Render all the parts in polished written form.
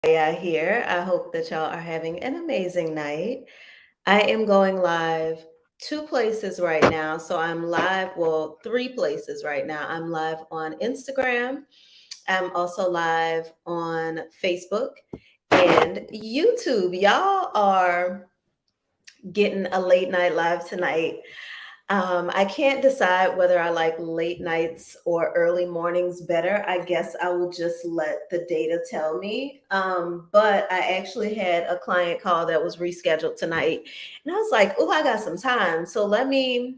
Yaya here. I hope that y'all are having an amazing night. I am going live two places right now. So I'm live, well, three places right now. I'm live on Instagram. I'm also live on Facebook and YouTube. Y'all are getting a late night live tonight. I can't decide whether I like late nights or early mornings better. I guess I will just let the data tell me. But I actually had a client call that was rescheduled tonight, and I was like, "Oh, I got some time, so let me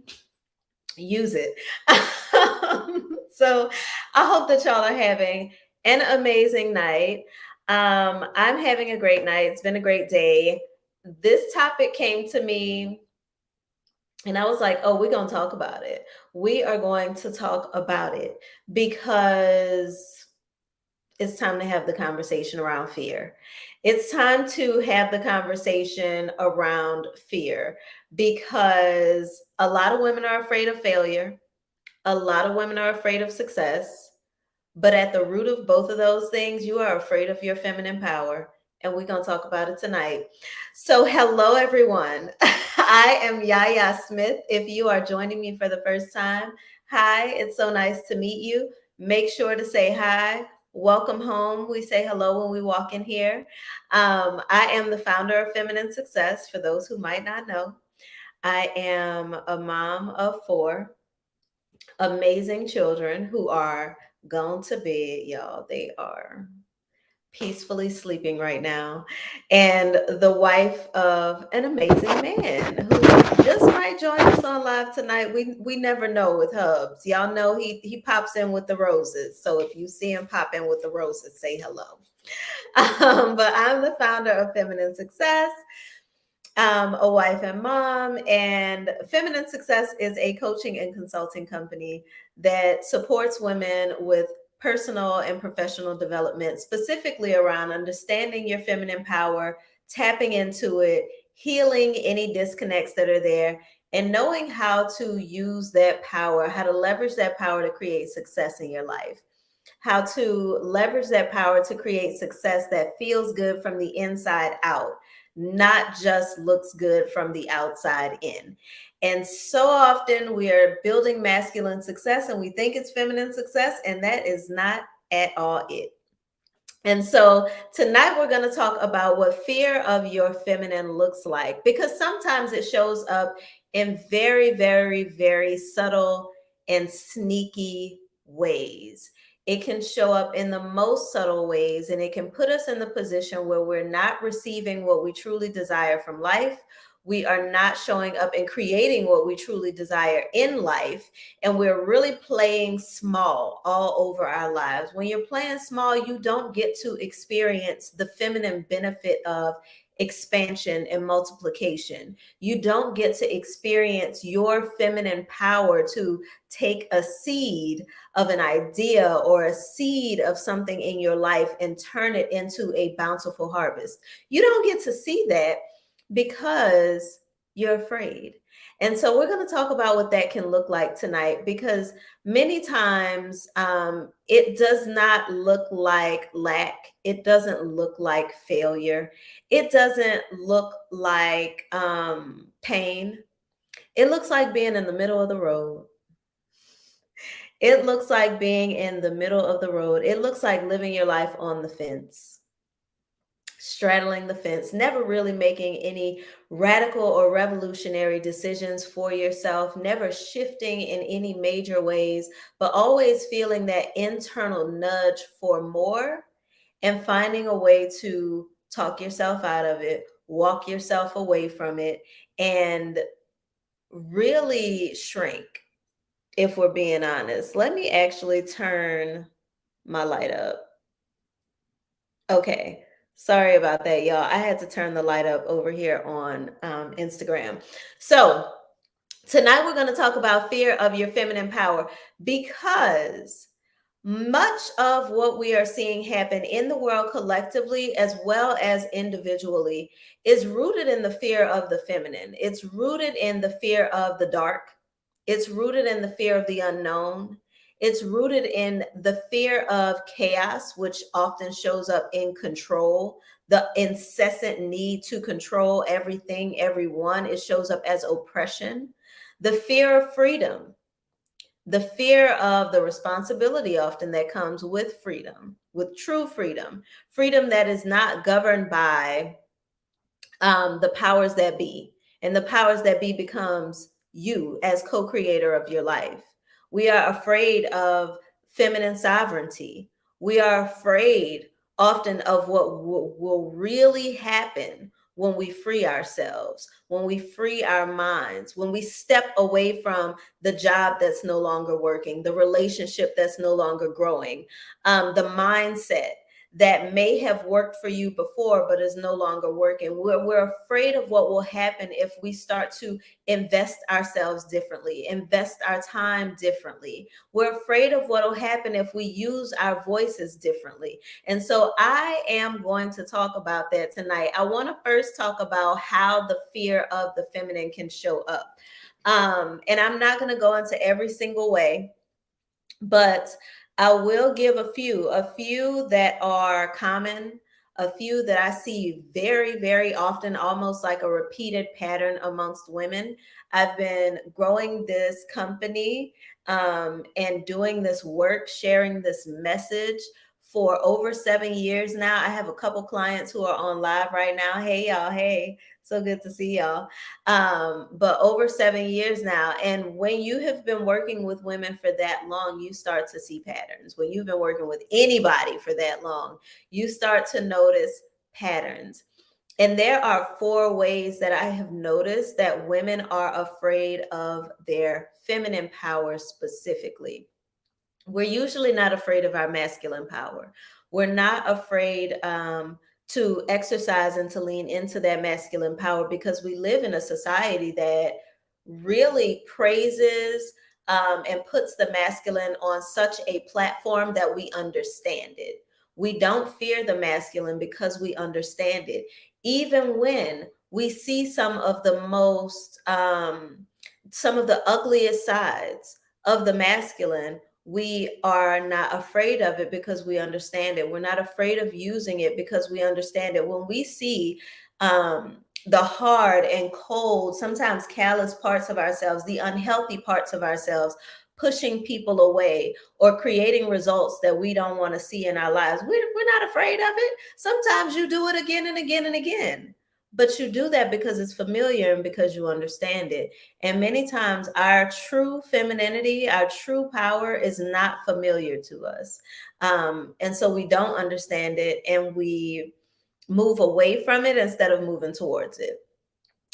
use it." So I hope that y'all are having an amazing night. I'm having a great night. It's been a great day. This topic came to me and I was like, oh, we're going to talk about it. We are going to talk about it because it's time to have the conversation around fear. It's time to have the conversation around fear because a lot of women are afraid of failure. A lot of women are afraid of success. But at the root of both of those things, you are afraid of your feminine power. And we're going to talk about it tonight. So, hello, everyone. I am Yaya Smith. If you are joining me for the first time, hi, it's so nice to meet you. Make sure to say hi. Welcome home. We say hello when we walk in here. I am the founder of Feminine Success, for those who might not know. I am a mom of four amazing children who are gone to bed, y'all. They are peacefully sleeping right now. And the wife of an amazing man who just might join us on live tonight. We never know with Hubs. Y'all know he pops in with the roses. So if you see him pop in with the roses, say hello. But I'm the founder of Feminine Success, a wife and mom. And Feminine Success is a coaching and consulting company that supports women with personal and professional development, specifically around understanding your feminine power, tapping into it, healing any disconnects that are there, and knowing how to use that power, how to leverage that power to create success in your life. How to leverage that power to create success that feels good from the inside out, not just looks good from the outside in. And so often we are building masculine success and we think it's feminine success, and that is not at all it. And so tonight we're going to talk about what fear of your feminine looks like, because sometimes it shows up in very, very, very subtle and sneaky ways. It can show up in the most subtle ways, and it can put us in the position where we're not receiving what we truly desire from life. We are not showing up and creating what we truly desire in life, and we're really playing small all over our lives. When you're playing small, you don't get to experience the feminine benefit of expansion and multiplication. You don't get to experience your feminine power to take a seed of an idea or a seed of something in your life and turn it into a bountiful harvest. You don't get to see that because you're afraid. And so we're going to talk about what that can look like tonight, because many times it does not look like lack. It doesn't look like failure. It doesn't look like pain. It looks like being in the middle of the road. It looks like being in the middle of the road. It looks like living your life on the fence, straddling the fence, never really making any radical or revolutionary decisions for yourself, never shifting in any major ways, but always feeling that internal nudge for more and finding a way to talk yourself out of it, walk yourself away from it, and really shrink, if we're being honest. Let me actually turn my light up. Okay. Sorry about that, y'all. I had to turn the light up over here on Instagram. So, tonight we're going to talk about fear of your feminine power, because much of what we are seeing happen in the world collectively as well as individually is rooted in the fear of the feminine. It's rooted in the fear of the dark. It's rooted in the fear of the unknown. It's rooted in the fear of chaos, which often shows up in control, the incessant need to control everything, everyone. It shows up as oppression, the fear of freedom, the fear of the responsibility often that comes with freedom, with true freedom, freedom that is not governed by the powers that be. And the powers that be becomes you as co-creator of your life. We are afraid of feminine sovereignty. We are afraid often of what will really happen when we free ourselves, when we free our minds, when we step away from the job that's no longer working, the relationship that's no longer growing, the mindset that may have worked for you before but is no longer working. We're afraid of what will happen if we start to invest ourselves differently, invest our time differently. We're afraid of what will happen if we use our voices differently. And so I am going to talk about that tonight. I want to first talk about how the fear of the feminine can show up. And I'm not going to go into every single way, but I will give a few that are common, a few that I see very, very often, almost like a repeated pattern amongst women. I've been growing this company and doing this work, sharing this message for over 7 years now. I have a couple clients who are on live right now. Hey, y'all. Hey, so good to see y'all. But over 7 years now. And when you have been working with women for that long, you start to see patterns. When you've been working with anybody for that long, you start to notice patterns. And there are 4 ways that I have noticed that women are afraid of their feminine power specifically. We're usually not afraid of our masculine power. We're not afraid to exercise and to lean into that masculine power because we live in a society that really praises and puts the masculine on such a platform that we understand it. We don't fear the masculine because we understand it. Even when we see some of the ugliest sides of the masculine, we are not afraid of it because we understand it. We're not afraid of using it because we understand it. When we see the hard and cold, sometimes callous parts of ourselves, the unhealthy parts of ourselves, pushing people away or creating results that we don't want to see in our lives, we're not afraid of it. Sometimes you do it again and again and again. But you do that because it's familiar and because you understand it. And many times our true femininity, our true power is not familiar to us. And so we don't understand it and we move away from it instead of moving towards it.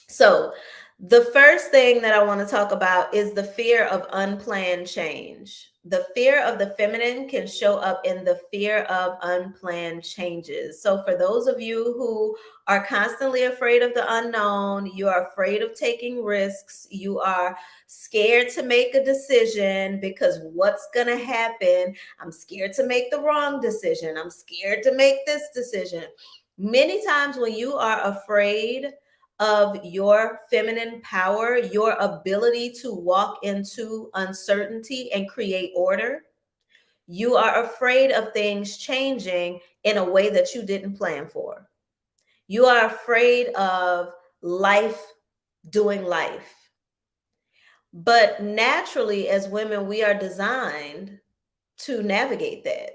So, the first thing that I want to talk about is the fear of unplanned change. The fear of the feminine can show up in the fear of unplanned changes. So, for those of you who are constantly afraid of the unknown, you are afraid of taking risks, you are scared to make a decision because what's going to happen? I'm scared to make the wrong decision. I'm scared to make this decision. Many times when you are afraid of your feminine power, your ability to walk into uncertainty and create order, you are afraid of things changing in a way that you didn't plan for. You are afraid of life doing life. But naturally, as women, we are designed to navigate that.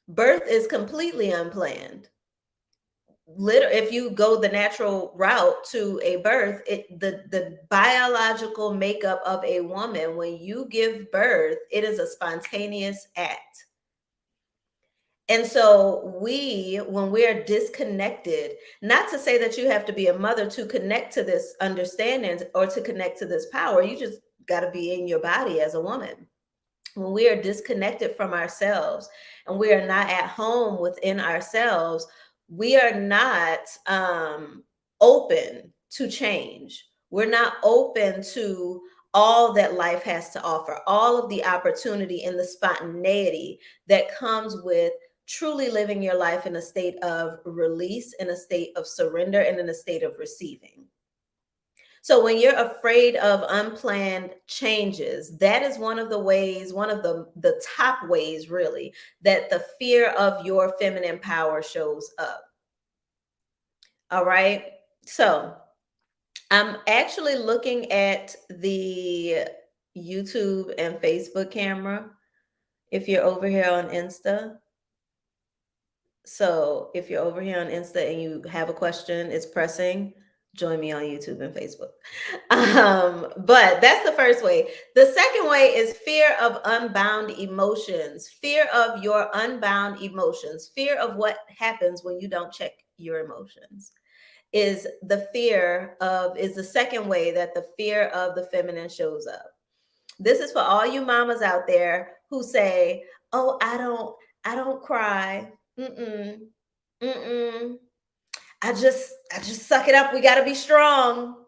Birth is completely unplanned. If you go the natural route to a birth, the biological makeup of a woman, when you give birth, it is a spontaneous act. And so when we're disconnected, not to say that you have to be a mother to connect to this understanding or to connect to this power, you just got to be in your body as a woman. When we are disconnected from ourselves and we are not at home within ourselves, we are not open to change. We're not open to all that life has to offer, all of the opportunity and the spontaneity that comes with truly living your life in a state of release, in a state of surrender, and in a state of receiving. So when you're afraid of unplanned changes, that is one of the ways, one of the top ways really, that the fear of your feminine power shows up. All right. So I'm actually looking at the YouTube and Facebook camera if you're over here on Insta. So if you're over here on Insta and you have a question, it's pressing, join me on YouTube and Facebook. But that's the first way. The second way is fear of unbound emotions, fear of your unbound emotions, fear of what happens when you don't check your emotions. Is the second way that the fear of the feminine shows up. This is for all you mamas out there who say, "Oh, I don't cry. Mm-mm. Mm-mm. I just suck it up. We got to be strong."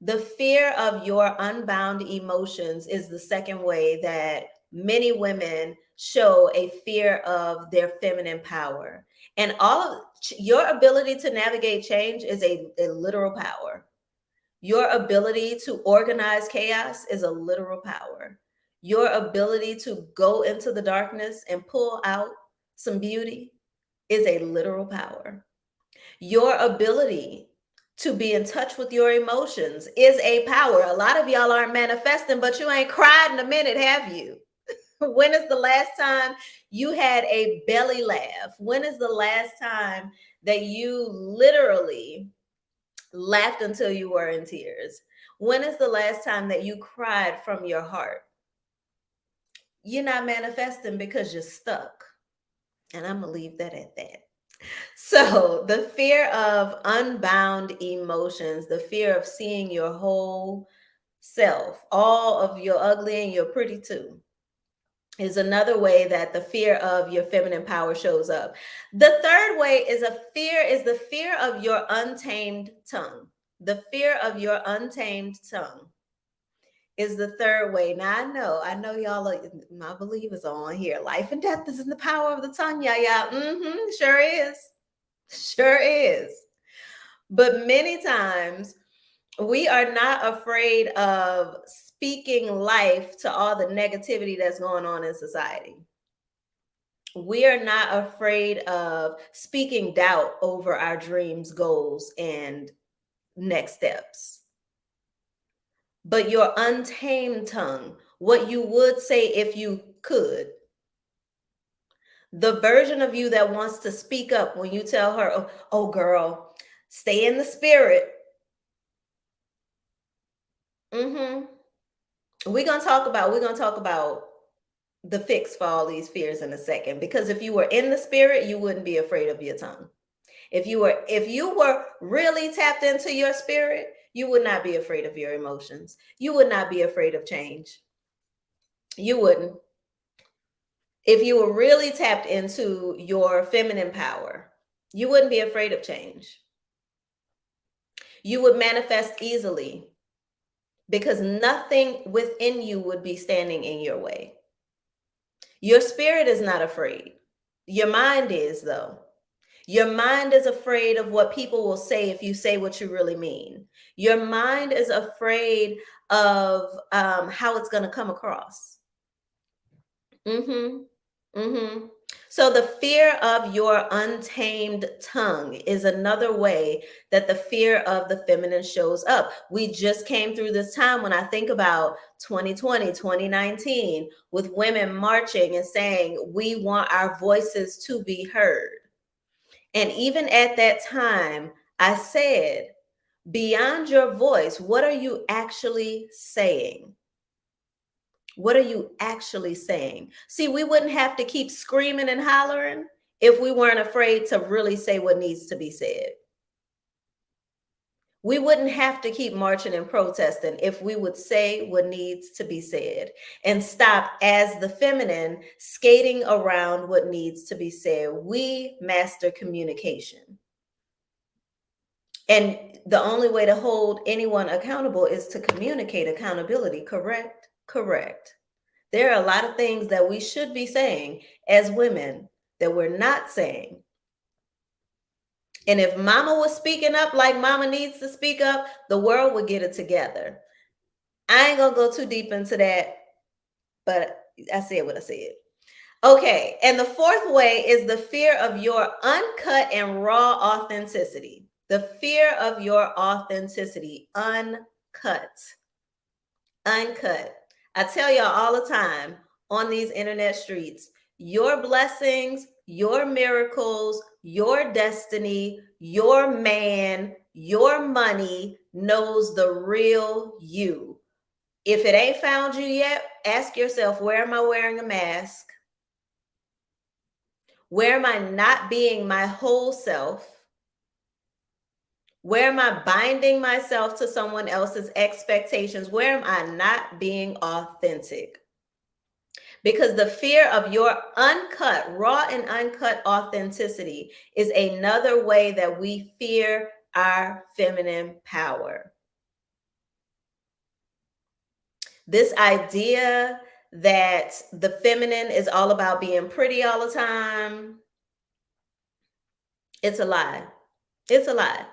The fear of your unbound emotions is the second way that many women show a fear of their feminine power. And all of your ability to navigate change is a literal power. Your ability to organize chaos is a literal power. Your ability to go into the darkness and pull out some beauty is a literal power. Your ability to be in touch with your emotions is a power. A lot of y'all aren't manifesting, but you ain't cried in a minute, have you? When is the last time you had a belly laugh? When is the last time that you literally laughed until you were in tears? When is the last time that you cried from your heart? You're not manifesting because you're stuck. And I'm going to leave that at that. So, the fear of unbound emotions, the fear of seeing your whole self, all of your ugly and your pretty too, is another way that the fear of your feminine power shows up. The third way is the fear of your untamed tongue. The fear of your untamed tongue is the third way. Now I know y'all are my believers on here. Life and death is in the power of the tongue, yeah. Sure is. Sure is. But many times we are not afraid of speaking life to all the negativity that's going on in society. We are not afraid of speaking doubt over our dreams, goals, and next steps. But your untamed tongue, what you would say if you could, the version of you that wants to speak up when you tell her, oh girl, stay in the spirit. Mm-hmm. We're gonna talk about the fix for all these fears in a second, because if you were in the spirit, you wouldn't be afraid of your tongue. If you were really tapped into your spirit, you would not be afraid of your emotions. You would not be afraid of change. You wouldn't. If you were really tapped into your feminine power, you wouldn't be afraid of change. You would manifest easily because nothing within you would be standing in your way. Your spirit is not afraid. Your mind is, though. Your mind is afraid of what people will say if you say what you really mean. Your mind is afraid of how it's going to come across. Mm-hmm. Mm-hmm. So the fear of your untamed tongue is another way that the fear of the feminine shows up. We just came through this time when I think about 2020, 2019, with women marching and saying, we want our voices to be heard. And even at that time, I said, beyond your voice, what are you actually saying? What are you actually saying? See, we wouldn't have to keep screaming and hollering if we weren't afraid to really say what needs to be said. We wouldn't have to keep marching and protesting if we would say what needs to be said and stop, as the feminine, skating around what needs to be said. We master communication. And the only way to hold anyone accountable is to communicate accountability, correct? Correct. There are a lot of things that we should be saying as women that we're not saying. And if mama was speaking up like mama needs to speak up, the world would get it together. I ain't gonna go too deep into that, but I said what I said. Okay, and the fourth way is the fear of your uncut and raw authenticity. The fear of your authenticity, uncut. Uncut. I tell y'all all the time on these internet streets, your blessings, your miracles, your destiny, your man, your money knows the real you. If it ain't found you yet, ask yourself, where am I wearing a mask? Where am I not being my whole self? Where am I binding myself to someone else's expectations? Where am I not being authentic? Because the fear of your uncut, raw and uncut authenticity is another way that we fear our feminine power. This idea that the feminine is all about being pretty all the time, it's a lie. It's a lie.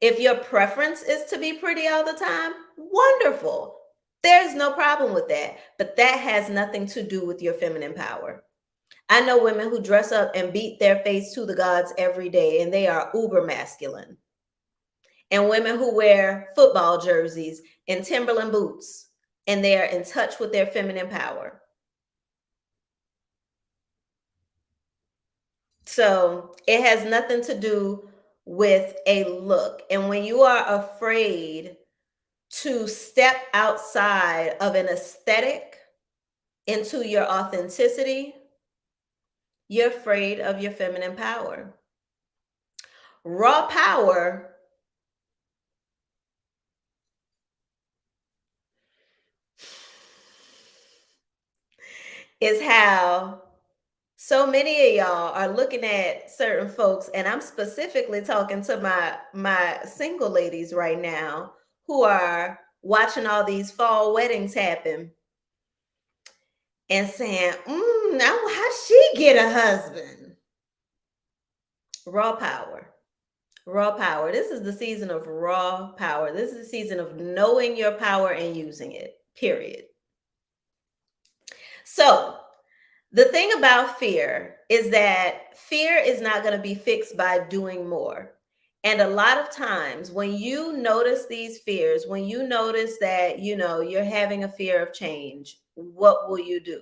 If your preference is to be pretty all the time, wonderful. There's no problem with that. But that has nothing to do with your feminine power. I know women who dress up and beat their face to the gods every day, and they are uber masculine. And women who wear football jerseys and Timberland boots, and they are in touch with their feminine power. So it has nothing to do with a look. And when you are afraid to step outside of an aesthetic into your authenticity, you're afraid of your feminine power. Raw power is how so many of y'all are looking at certain folks, and I'm specifically talking to my single ladies right now who are watching all these fall weddings happen and saying, now how she get a husband? Raw power. Raw power. This is the season of raw power. This is the season of knowing your power and using it, period. So, the thing about fear is that fear is not going to be fixed by doing more. And a lot of times when you notice these fears, when you notice that, you're having a fear of change, what will you do?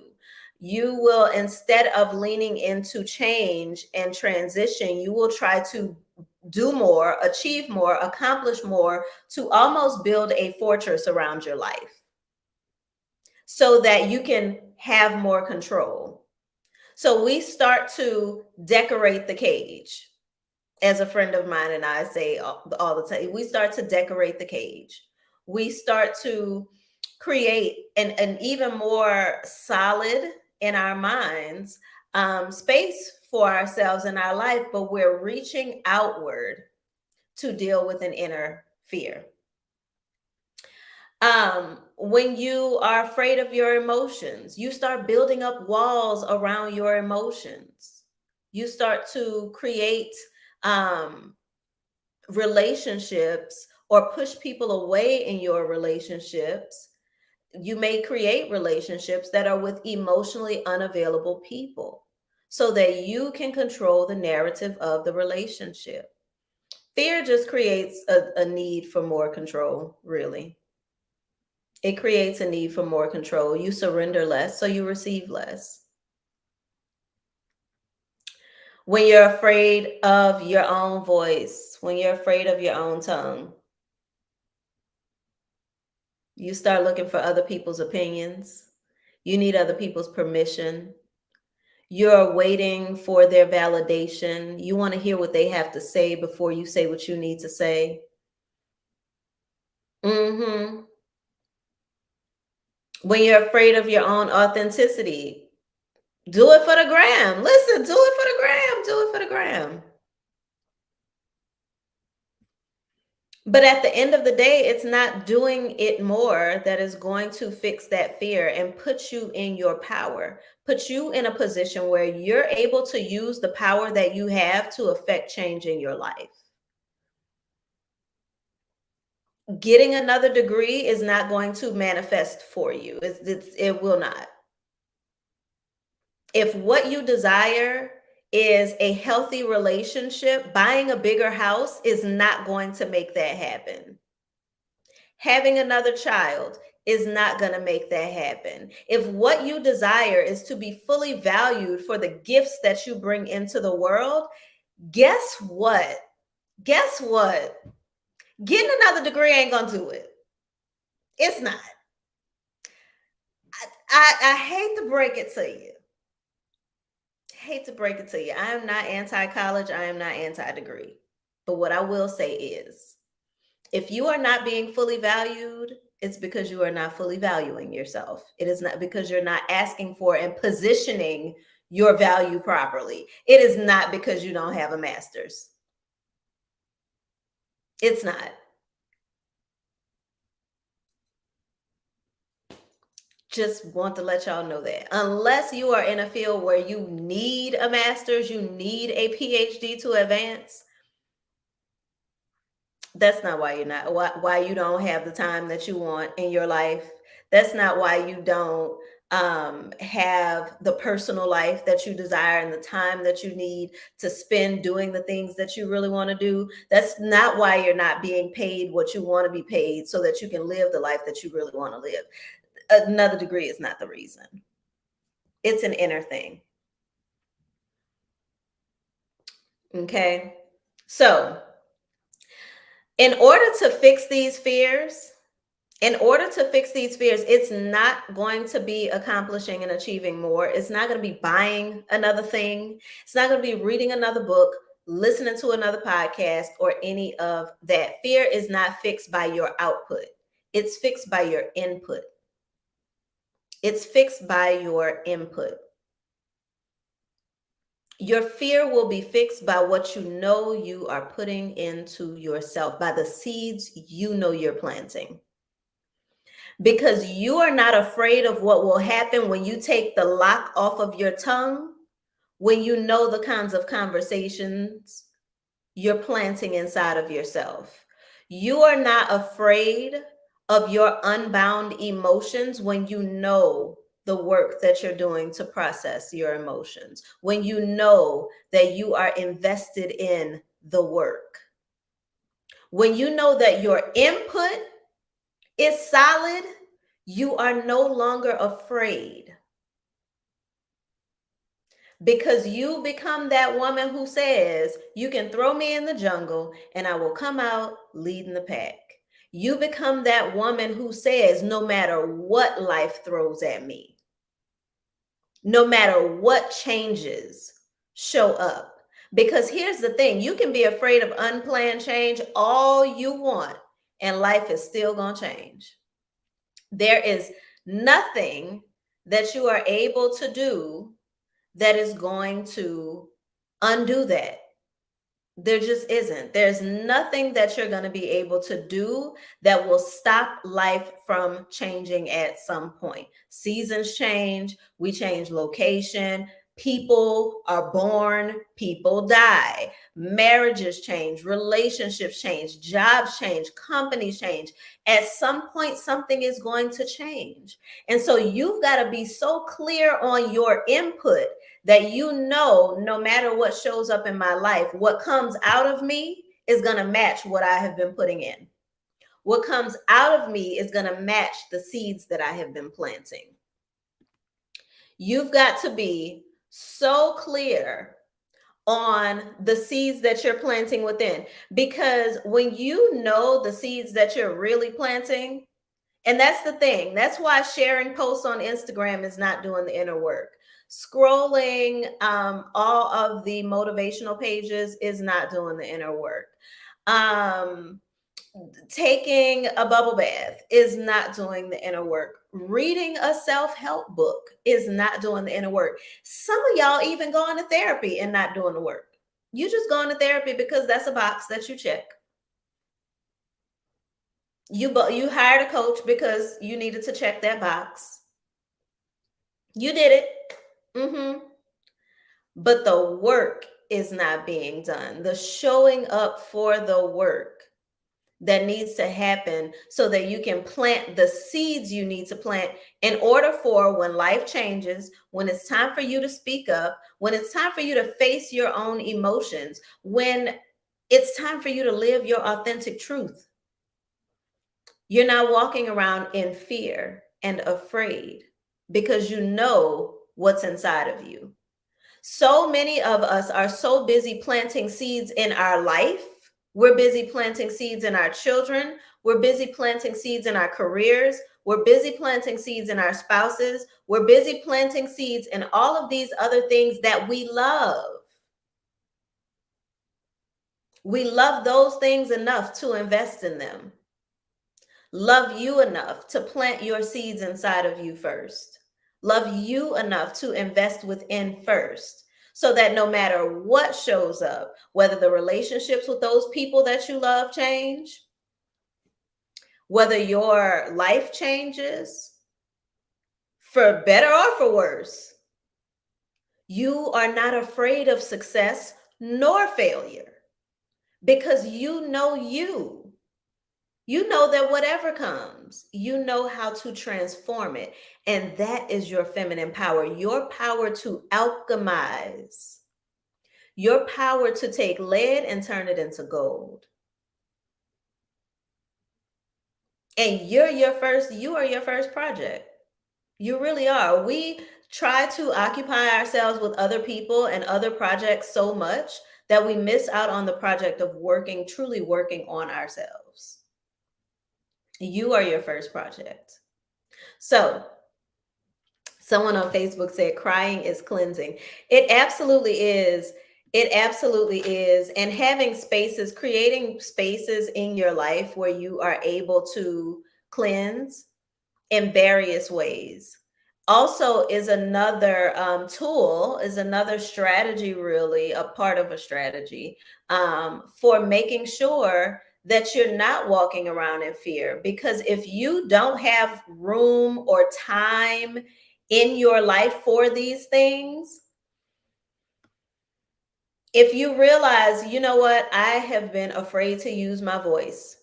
You will, instead of leaning into change and transition, you will try to do more, achieve more, accomplish more to almost build a fortress around your life so that you can have more control. So we start to decorate the cage. As a friend of mine and I say all the time, we start to decorate the cage. We start to create an even more solid in our minds space for ourselves in our life, but we're reaching outward to deal with an inner fear. When you are afraid of your emotions, you start building up walls around your emotions. You start to create relationships or push people away in your relationships. You may create relationships that are with emotionally unavailable people so that you can control the narrative of the relationship. Fear just creates a need for more control, really. It creates a need for more control. You surrender less, so you receive less. When you're afraid of your own voice, when you're afraid of your own tongue, you start looking for other people's opinions. You need other people's permission. You're waiting for their validation. You want to hear what they have to say before you say what you need to say. When you're afraid of your own authenticity, do it for the gram. Listen, do it for the gram. Do it for the gram. But at the end of the day, it's not doing it more that is going to fix that fear and put you in your power, put you in a position where you're able to use the power that you have to affect change in your life. Getting another degree is not going to manifest for you. It will not. If what you desire is a healthy relationship, buying a bigger house is not going to make that happen. Having another child is not going to make that happen. If what you desire is to be fully valued for the gifts that you bring into the world, guess what? Guess what? Getting another degree ain't going to do it. It's not. I hate to break it to you. Hate to break it to you. I am not anti-college. I am not anti-degree. But what I will say is, if you are not being fully valued, it's because you are not fully valuing yourself. It is not because you're not asking for and positioning your value properly. It is not because you don't have a master's. It's not. Just want to let y'all know that. Unless you are in a field where you need a master's, you need a PhD to advance, that's not why you're not why you don't have the time that you want in your life. That's not why you don't have the personal life that you desire and the time that you need to spend doing the things that you really want to do. That's not why you're not being paid what you want to be paid so that you can live the life that you really want to live. Another degree is not the reason. It's an inner thing. Okay. So, in order to fix these fears, it's not going to be accomplishing and achieving more. It's not going to be buying another thing. It's not going to be reading another book, listening to another podcast, or any of that. Fear is not fixed by your output, it's fixed by your input. It's fixed by your input. Your fear will be fixed by what you know you are putting into yourself, by the seeds you know you're planting. Because you are not afraid of what will happen when you take the lock off of your tongue, when you know the kinds of conversations you're planting inside of yourself. You are not afraid of your unbound emotions when you know the work that you're doing to process your emotions, when you know that you are invested in the work, when you know that your input is solid, you are no longer afraid, because you become that woman who says, you can throw me in the jungle and I will come out leading the pack. You become that woman who says, no matter what life throws at me, no matter what changes show up. Because here's the thing, you can be afraid of unplanned change all you want, and life is still going to change. There is nothing that you are able to do that is going to undo that. There just isn't. There's nothing that you're going to be able to do that will stop life from changing at some point. Seasons change, we change location, people are born, people die, marriages change, relationships change, jobs change, companies change. At some point, something is going to change. And so you've got to be so clear on your input that you know, no matter what shows up in my life, what comes out of me is going to match what I have been putting in. What comes out of me is going to match the seeds that I have been planting. You've got to be so clear on the seeds that you're planting within, because when you know the seeds that you're really planting, and that's the thing, that's why sharing posts on Instagram is not doing the inner work. Scrolling all of the motivational pages is not doing the inner work. Taking a bubble bath is not doing the inner work. Reading a self-help book is not doing the inner work. Some of y'all even going to therapy and not doing the work. You just going to therapy because that's a box that you check. You hired a coach because you needed to check that box. You did it. Mm-hmm. But the work is not being done. The showing up for the work that needs to happen so that you can plant the seeds you need to plant in order for when life changes, when it's time for you to speak up, when it's time for you to face your own emotions, when it's time for you to live your authentic truth. You're not walking around in fear and afraid because you know what's inside of you. So many of us are so busy planting seeds in our life. We're busy planting seeds in our children. We're busy planting seeds in our careers. We're busy planting seeds in our spouses. We're busy planting seeds in all of these other things that we love. We love those things enough to invest in them. Love you enough to plant your seeds inside of you first. Love you enough to invest within first, so that no matter what shows up, whether the relationships with those people that you love change, whether your life changes for better or for worse, you are not afraid of success nor failure because you know you. You know that whatever comes, you know how to transform it. And that is your feminine power, your power to alchemize, your power to take lead and turn it into gold. And you are your first project. You really are. We try to occupy ourselves with other people and other projects so much that we miss out on the project of working, truly working on ourselves. You are your first project. So, someone on Facebook said crying is cleansing. It absolutely is. It absolutely is. And having spaces, creating spaces in your life where you are able to cleanse in various ways also is another tool, is another strategy, really a part of a strategy for making sure that you're not walking around in fear. Because if you don't have room or time in your life for these things, if you realize, you know what, I have been afraid to use my voice,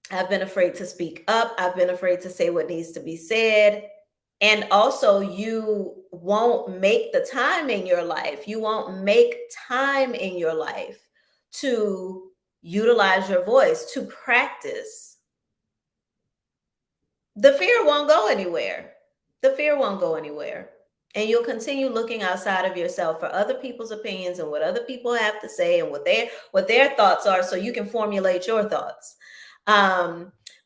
I've been afraid to speak up, I've been afraid to say what needs to be said, and also you won't make the time in your life, you won't make time in your life to utilize your voice, to practice, the fear won't go anywhere. The fear won't go anywhere. And you'll continue looking outside of yourself for other people's opinions and what other people have to say and what their thoughts are, so you can formulate your thoughts.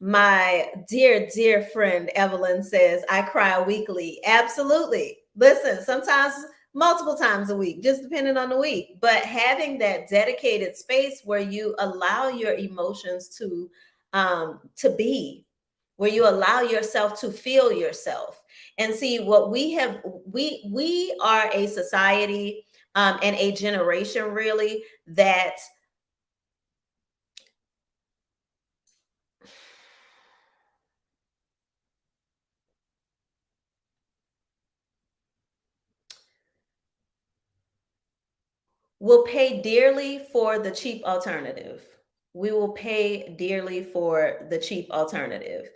My dear friend Evelyn says, I cry weekly. Absolutely. Listen, sometimes multiple times a week, just depending on the week. But having that dedicated space where you allow your emotions to be, where you allow yourself to feel yourself. And see, what we are a society and a generation really that will pay dearly for the cheap alternative. We will pay dearly for the cheap alternative.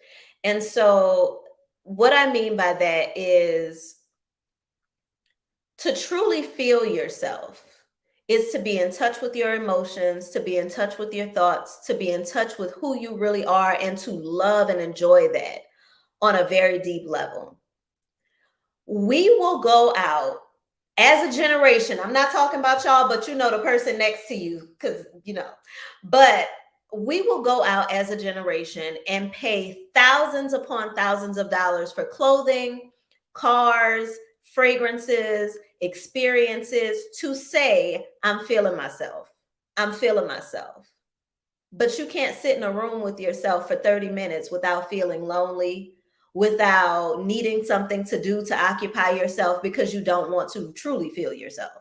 And so, what I mean by that is to truly feel yourself is to be in touch with your emotions, to be in touch with your thoughts, to be in touch with who you really are, and to love and enjoy that on a very deep level. We will go out as a generation. I'm not talking about y'all, but you know, the person next to you, because you know, but we will go out as a generation and pay thousands upon thousands of dollars for clothing, cars, fragrances, experiences to say, I'm feeling myself. I'm feeling myself. But you can't sit in a room with yourself for 30 minutes without feeling lonely, without needing something to do to occupy yourself because you don't want to truly feel yourself.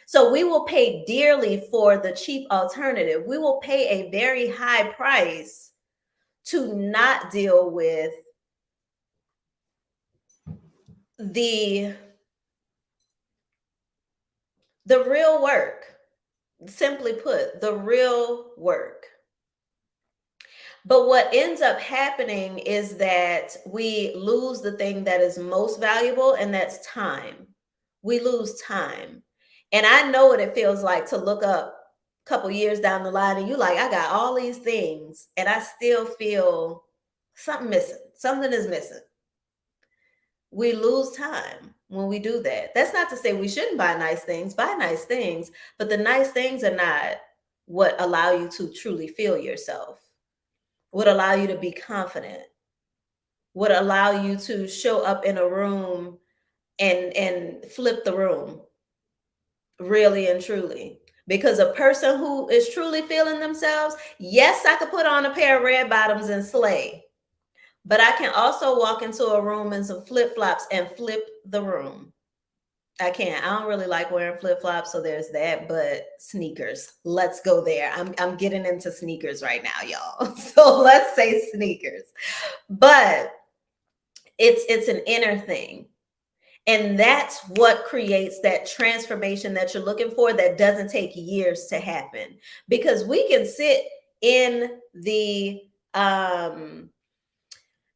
So we will pay dearly for the cheap alternative. We will pay a very high price to not deal with the real work. Simply put, the real work. But what ends up happening is that we lose the thing that is most valuable, and that's time. We lose time. And I know what it feels like to look up a couple years down the line and you like, I got all these things, and I still feel something missing. Something is missing. We lose time when we do that. That's not to say we shouldn't buy nice things, but the nice things are not what allow you to truly feel yourself, would allow you to be confident, would allow you to show up in a room and flip the room, really and truly. Because a person who is truly feeling themselves, yes, I could put on a pair of red bottoms and slay, but I can also walk into a room in some flip-flops and flip the room. I can't. I don't really like wearing flip-flops, so there's that, but sneakers. Let's go there. I'm getting into sneakers right now, y'all. So let's say sneakers. But it's an inner thing. And that's what creates that transformation that you're looking for that doesn't take years to happen. Because we can sit in the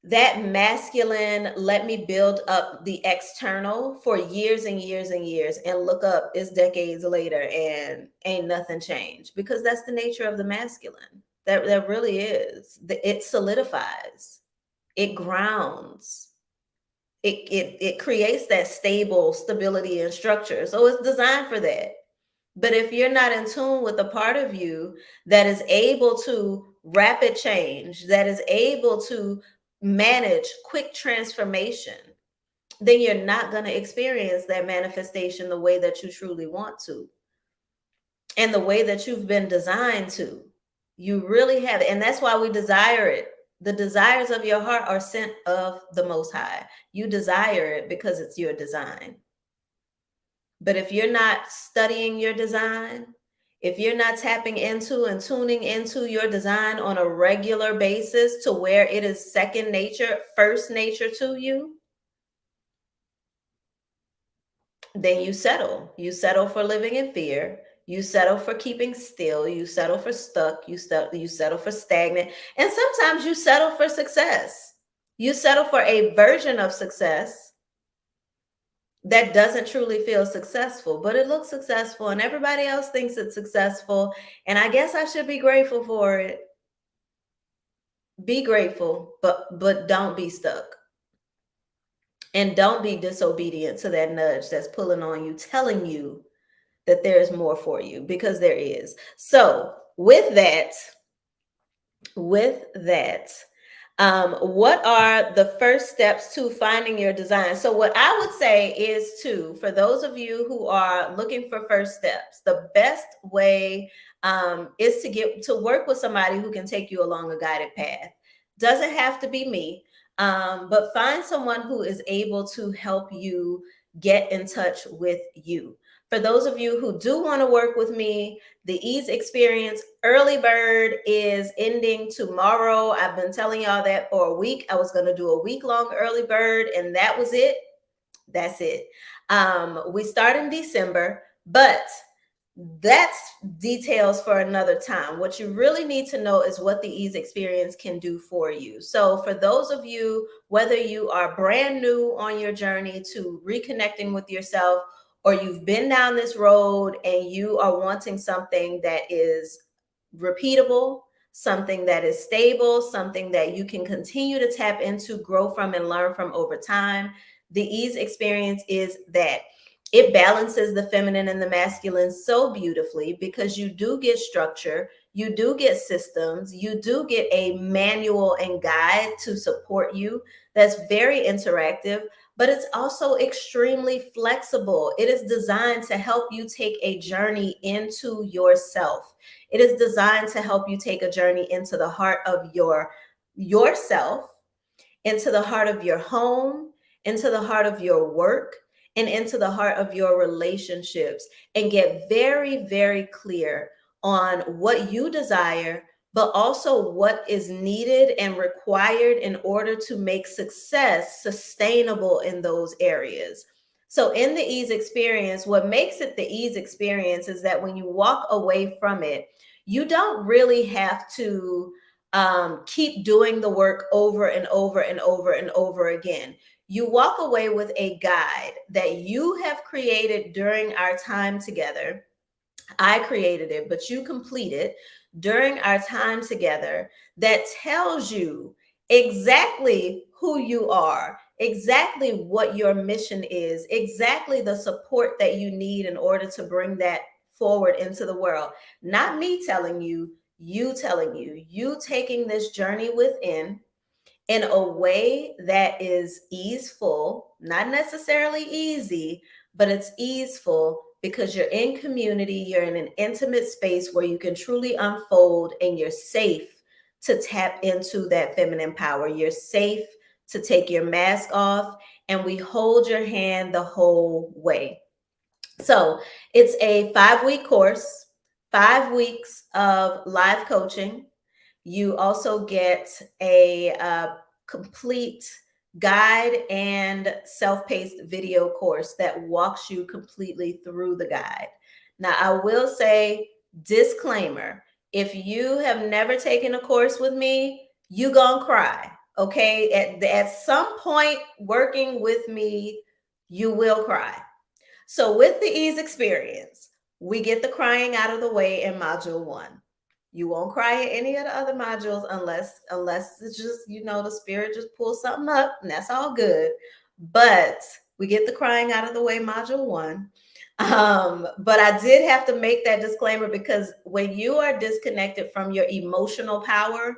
that masculine, let me build up the external for years and years and years, and look up, it's decades later and ain't nothing changed, because that's the nature of the masculine. That really is. It solidifies, it grounds, it creates that stability and structure. So it's designed for that. But if you're not in tune with the part of you that is able to rapid change, that is able to manage quick transformation, then you're not going to experience that manifestation the way that you truly want to, and the way that you've been designed to. You really have it. And that's why we desire it. The desires of your heart are sent of the Most High. You desire it because it's your design. But if you're not studying your design, if you're not tapping into and tuning into your design on a regular basis to where it is second nature, first nature to you, then you settle. You settle for living in fear. You settle for keeping still. You settle for stuck. You settle for stagnant. And sometimes you settle for success. You settle for a version of success that doesn't truly feel successful, but it looks successful and everybody else thinks it's successful. And I guess I should be grateful for it. Be grateful, but don't be stuck. And don't be disobedient to that nudge that's pulling on you, telling you that there's more for you, because there is. So with that, what are the first steps to finding your design? So what I would say is for those of you who are looking for first steps, the best way is to work with somebody who can take you along a guided path. Doesn't have to be me, but find someone who is able to help you get in touch with you. For those of you who do want to work with me, the Ease Experience early bird is ending tomorrow. I've been telling y'all that for a week. I was going to do a week-long early bird, and that was it. That's it. We start in December, but that's details for another time. What you really need to know is what the Ease Experience can do for you. So for those of you, whether you are brand new on your journey to reconnecting with yourself, or you've been down this road and you are wanting something that is repeatable, something that is stable, something that you can continue to tap into, grow from, and learn from over time, the Ease Experience is that. It balances the feminine and the masculine so beautifully, because you do get structure, you do get systems, you do get a manual and guide to support you that's very interactive, but it's also extremely flexible. It is designed to help you take a journey into yourself. It is designed to help you take a journey into the heart of yourself, into the heart of your home, into the heart of your work, and into the heart of your relationships, and get very, very clear on what you desire, but also what is needed and required in order to make success sustainable in those areas. So, in the ease experience, what makes it the ease experience is that when you walk away from it, you don't really have to keep doing the work over and over and over and over again. You walk away with a guide that you have created during our time together. I created it, but you complete it during our time together, that tells you exactly who you are, exactly what your mission is, exactly the support that you need in order to bring that forward into the world. Not me telling you, you telling you, you taking this journey within in a way that is easeful, not necessarily easy, but it's easeful because you're in community, you're in an intimate space where you can truly unfold, and you're safe to tap into that feminine power. You're safe to take your mask off, and we hold your hand the whole way. So it's a 5-week course, 5 weeks of live coaching. You also get a complete guide and self-paced video course that walks you completely through the guide. Now, I will say, disclaimer, if you have never taken a course with me, you gonna cry. Okay, at some point working with me, you will cry. So with the ease experience, we get the crying out of the way in module 1. You won't cry in any of the other modules unless it's just, the spirit just pulls something up, and that's all good. But we get the crying out of the way module 1. But I did have to make that disclaimer because when you are disconnected from your emotional power,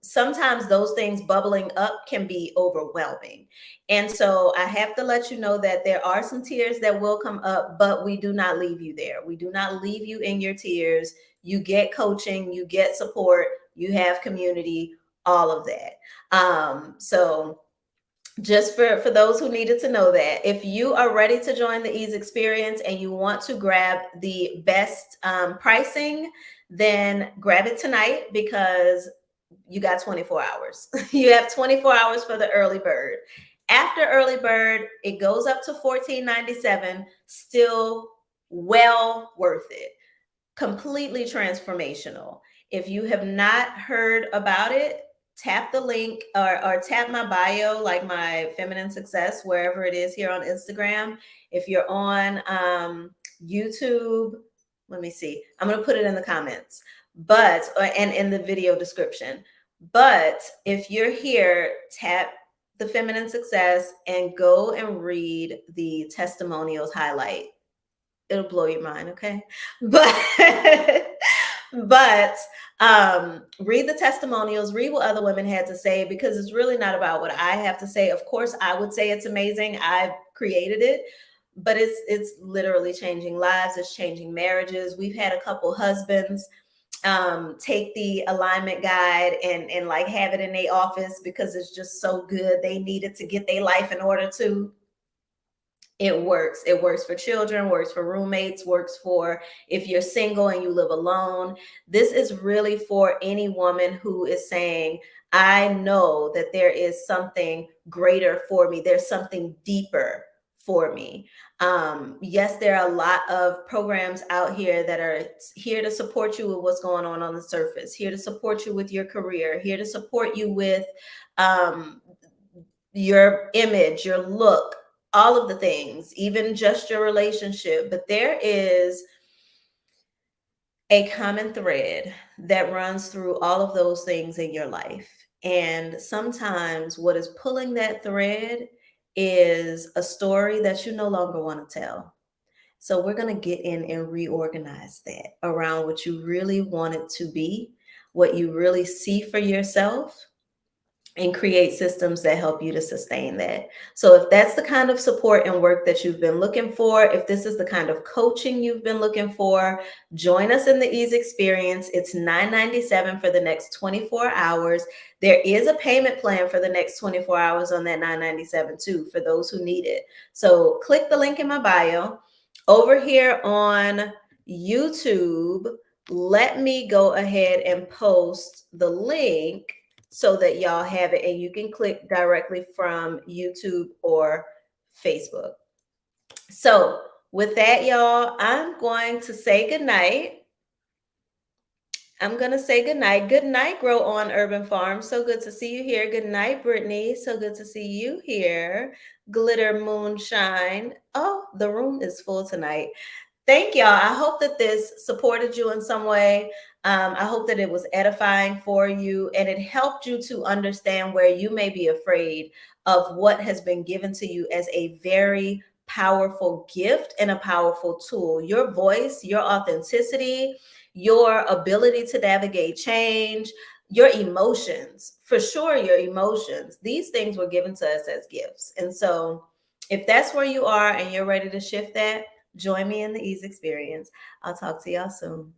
sometimes those things bubbling up can be overwhelming. And so I have to let you know that there are some tears that will come up, but we do not leave you there. We do not leave you in your tears. You get coaching, you get support, you have community, all of that. So just for those who needed to know that, if you are ready to join the ease experience and you want to grab the best pricing, then grab it tonight, because you got 24 hours. You have 24 hours for the early bird. After early bird, it goes up to $14.97, still well worth it. Completely transformational. If you have not heard about it, tap the link, or tap my bio, like my Feminine Success, wherever it is here on Instagram. If you're on YouTube, let me see. I'm going to put it in the comments, and in the video description. But if you're here, tap the Feminine Success and go and read the testimonials highlight. It'll blow your mind, okay? But but read the testimonials, read what other women had to say, because it's really not about what I have to say. Of course, I would say it's amazing. I created it, but it's literally changing lives. It's changing marriages. We've had a couple husbands take the alignment guide and like have it in their office because it's just so good. They needed to get their life in order to. It works. It works for children, works for roommates, works for if you're single and you live alone. This is really for any woman who is saying, I know that there is something greater for me. There's something deeper for me. Yes, there are a lot of programs out here that are here to support you with what's going on the surface, here to support you with your career, here to support you with your image, your look, all of the things, even just your relationship. But there is a common thread that runs through all of those things in your life. And sometimes what is pulling that thread is a story that you no longer want to tell. So we're going to get in and reorganize that around what you really want it to be, what you really see for yourself, and create systems that help you to sustain that. So if that's the kind of support and work that you've been looking for, if this is the kind of coaching you've been looking for, join us in the ease experience. It's $9.97 for the next 24 hours. There is a payment plan for the next 24 hours on that $9.97 too, for those who need it. So click the link in my bio. Over here on YouTube, let me go ahead and post the link so that y'all have it and you can click directly from YouTube or Facebook. So with that, y'all, I'm going to say goodnight. I'm going to say goodnight. Good night, Grow On Urban Farm. So good to see you here. Good night, Brittany. So good to see you here. Glitter Moonshine. Oh, the room is full tonight. Thank y'all. I hope that this supported you in some way. I hope that it was edifying for you and it helped you to understand where you may be afraid of what has been given to you as a very powerful gift and a powerful tool. Your voice, your authenticity, your ability to navigate change, your emotions, for sure, your emotions. These things were given to us as gifts. And so, if that's where you are and you're ready to shift that, join me in the Ease Experience. I'll talk to y'all soon.